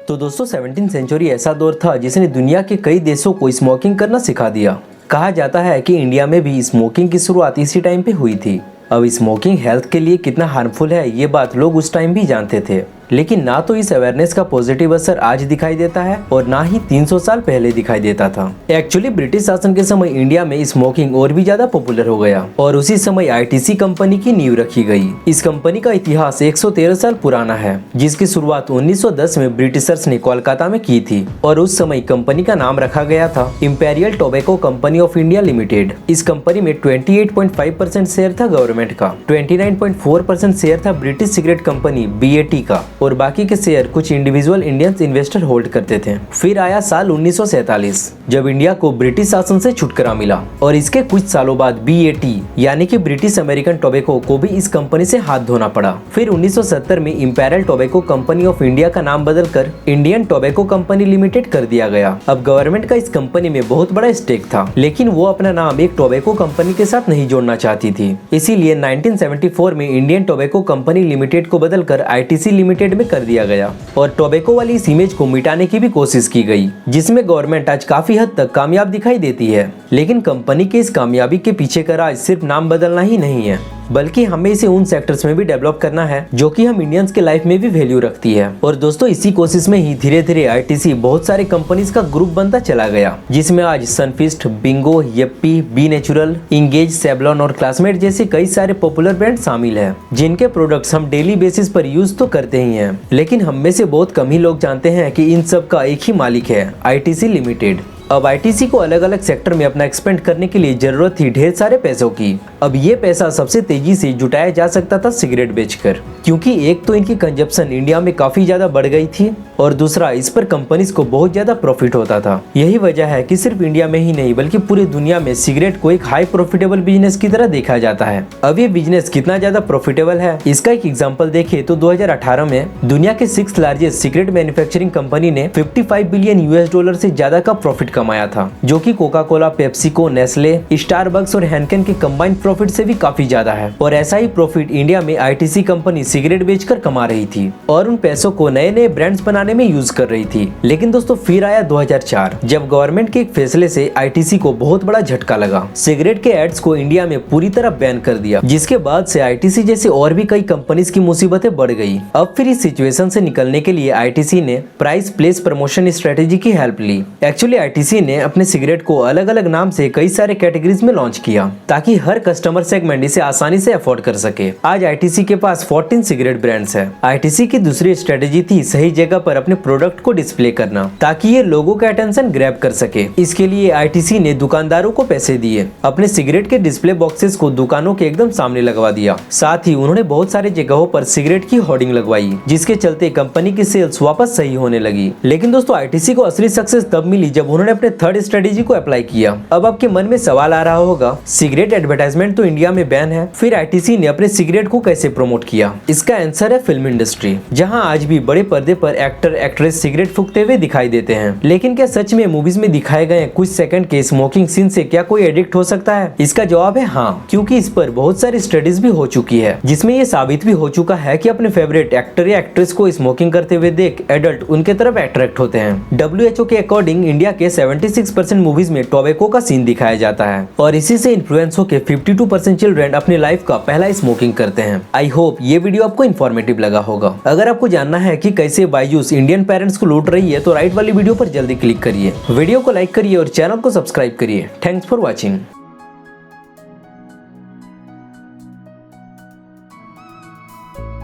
तो दोस्तों 17वीं सेंचुरी ऐसा दौर था जिसने दुनिया के कई देशों को स्मोकिंग करना सिखा दिया। कहा जाता है कि इंडिया में भी स्मोकिंग की शुरुआत इसी टाइम पे हुई थी। अब स्मोकिंग हेल्थ के लिए कितना हार्मफुल है ये बात लोग उस टाइम भी जानते थे, लेकिन ना तो इस अवेयरनेस का पॉजिटिव असर आज दिखाई देता है और ना ही 300 साल पहले दिखाई देता था। एक्चुअली ब्रिटिश शासन के समय इंडिया में स्मोकिंग और भी ज्यादा पॉपुलर हो गया और उसी समय आईटीसी कंपनी की नींव रखी गई। इस कंपनी का इतिहास 113 साल पुराना है, जिसकी शुरुआत 1910 में ब्रिटिशर्स ने कोलकाता में की थी और उस समय कंपनी का नाम रखा गया था imperial tobacco company of India limited. इस कंपनी में 28.5% शेयर था गवर्नमेंट का, 29.4% शेयर था ब्रिटिश सिगरेट कंपनी BAT का और बाकी के शेयर कुछ इंडिविजुअल इंडियंस इन्वेस्टर होल्ड करते थे। फिर आया साल 1947 जब इंडिया को ब्रिटिश शासन से छुटकारा मिला और इसके कुछ सालों बाद BAT यानी कि ब्रिटिश अमेरिकन टोबैको को भी इस कंपनी से हाथ धोना पड़ा। फिर 1970 में imperial tobacco company of India का नाम बदलकर इंडियन टोबैको कंपनी लिमिटेड कर दिया गया। अब गवर्नमेंट का इस कंपनी में बहुत बड़ा स्टेक था, लेकिन वो अपना नाम एक टोबैको कंपनी के साथ नहीं जोड़ना चाहती थी। इसीलिए 1974 में इंडियन टोबैको कंपनी लिमिटेड को बदलकर ITC लिमिटेड में कर दिया गया और टोबैको वाली इस इमेज को मिटाने की भी कोशिश की गई, जिसमें गवर्नमेंट आज काफी हद तक कामयाब दिखाई देती है। लेकिन कंपनी के इस कामयाबी के पीछे का राज सिर्फ नाम बदलना ही नहीं है, बल्कि हमें इसे उन सेक्टर्स में भी डेवलप करना है जो कि हम इंडियंस के लाइफ में भी वैल्यू रखती है। और दोस्तों इसी कोशिश में ही धीरे धीरे ITC बहुत सारे कंपनीज का ग्रुप बनता चला गया, जिसमें आज Sunfeast, Bingo, Yippee, Be Natural, Engage, Savlon और क्लासमेट जैसे कई सारे पॉपुलर ब्रांड शामिल हैं, जिनके प्रोडक्ट्स हम डेली बेसिस पर यूज तो करते ही हैं, लेकिन हम में से बहुत कम ही लोग जानते हैं कि इन सब का एक ही मालिक है, ITC लिमिटेड। अब ITC को अलग अलग सेक्टर में अपना एक्सपेंड करने के लिए जरूरत थी ढेर सारे पैसों की। अब ये पैसा सबसे तेजी से जुटाया जा सकता था सिगरेट बेचकर, क्योंकि एक तो इनकी कंजप्शन इंडिया में काफी ज्यादा बढ़ गई थी और दूसरा इस पर कंपनीज को बहुत ज्यादा प्रॉफिट होता था। यही वजह है कि सिर्फ इंडिया में ही नहीं बल्कि पूरी दुनिया में सिगरेट को एक हाई प्रॉफिटेबल बिजनेस की तरह देखा जाता है। अब ये बिजनेस कितना ज्यादा प्रॉफिटेबल है इसका एक एग्जांपल देखें तो 2018 में दुनिया के 6th largest cigarette manufacturing company ने $55 बिलियन से ज्यादा का प्रॉफिट कमाया था, जो कि Coca Cola, PepsiCo, Nestle, Starbucks और हैनकेन के कंबाइंड प्रॉफिट से भी काफी ज्यादा है। और ऐसा ही प्रॉफिट इंडिया में ITC कंपनी सिगरेट बेचकर कमा रही थी और उन पैसों को नए नए ब्रांड्स बनाने में यूज कर रही थी। लेकिन दोस्तों फिर आया 2004 जब गवर्नमेंट के एक फैसले से ITC को बहुत बड़ा झटका लगा। सिगरेट के एड्स को इंडिया में पूरी तरह बैन कर दिया, जिसके बाद से ITC जैसे और भी कई कंपनीज की मुसीबतें बढ़ गई। अब फिर इस सिचुएशन से निकलने के लिए ITC ने प्राइस प्लेस प्रमोशन स्ट्रेटेजी की हेल्प ली। एक्चुअली ITC ने अपने सिगरेट को अलग अलग नाम से कई सारे कैटेगरीज में लॉन्च किया ताकि हर कस्टमर सेगमेंट इसे आसानी से अफोर्ड कर सके। आज ITC के पास 14 सिगरेट ब्रांड्स है। ITC की दूसरी स्ट्रेटेजी थी सही जगह पर अपने प्रोडक्ट को डिस्प्ले करना ताकि ये लोगों का अटेंशन ग्रैब कर सके। इसके लिए ITC ने दुकानदारों को पैसे दिए, अपने सिगरेट के डिस्प्ले बॉक्सेस को दुकानों के एकदम सामने लगवा दिया। साथ ही उन्होंने बहुत सारी जगहों पर सिगरेट की होर्डिंग लगवाई, जिसके चलते कंपनी की सेल्स वापस सही होने लगी। लेकिन दोस्तों ITC को असली सक्सेस तब मिली जब उन्होंने अपने थर्ड स्ट्रेटेजी को अप्लाई किया। अब आपके मन में सवाल आ रहा होगा, सिगरेट एडवर्टाइजमेंट तो इंडिया में बैन है, फिर ITC ने अपने सिगरेट को कैसे प्रमोट किया? इसका आंसर है फिल्म इंडस्ट्री, जहां आज भी बड़े पर्दे पर एक्टर एक्ट्रेस सिगरेट फूंकते हुए दिखाई देते हैं। लेकिन क्या सच में मूवीज में दिखाए गए कुछ सेकंड के स्मोकिंग सीन से क्या कोई एडिक्ट हो सकता है? इसका जवाब है हाँ, क्योंकि इस पर बहुत सारी स्टडीज भी हो चुकी है, जिसमें ये साबित भी हो चुका है कि अपने फेवरेट एक्टर या एक्ट्रेस को स्मोकिंग करते हुए देख एडल्ट उनके तरफ अट्रैक्ट होते हैं। WHO के अकॉर्डिंग इंडिया के 76% मूवीज में टोबैको का सीन दिखाया जाता है और इसी से इन्फ्लुएंस होकर 52% चिल्ड्रन अपनी लाइफ का पहला स्मोकिंग करते हैं। आई होप ये वीडियो आपको इन्फॉर्मेटिव लगा होगा। अगर आपको जानना है कि कैसे बायजूस इंडियन पेरेंट्स को लूट रही है तो राइट वाली वीडियो पर जल्दी क्लिक करिए, वीडियो को लाइक करिए और चैनल को सब्सक्राइब करिए। Thanks for watching.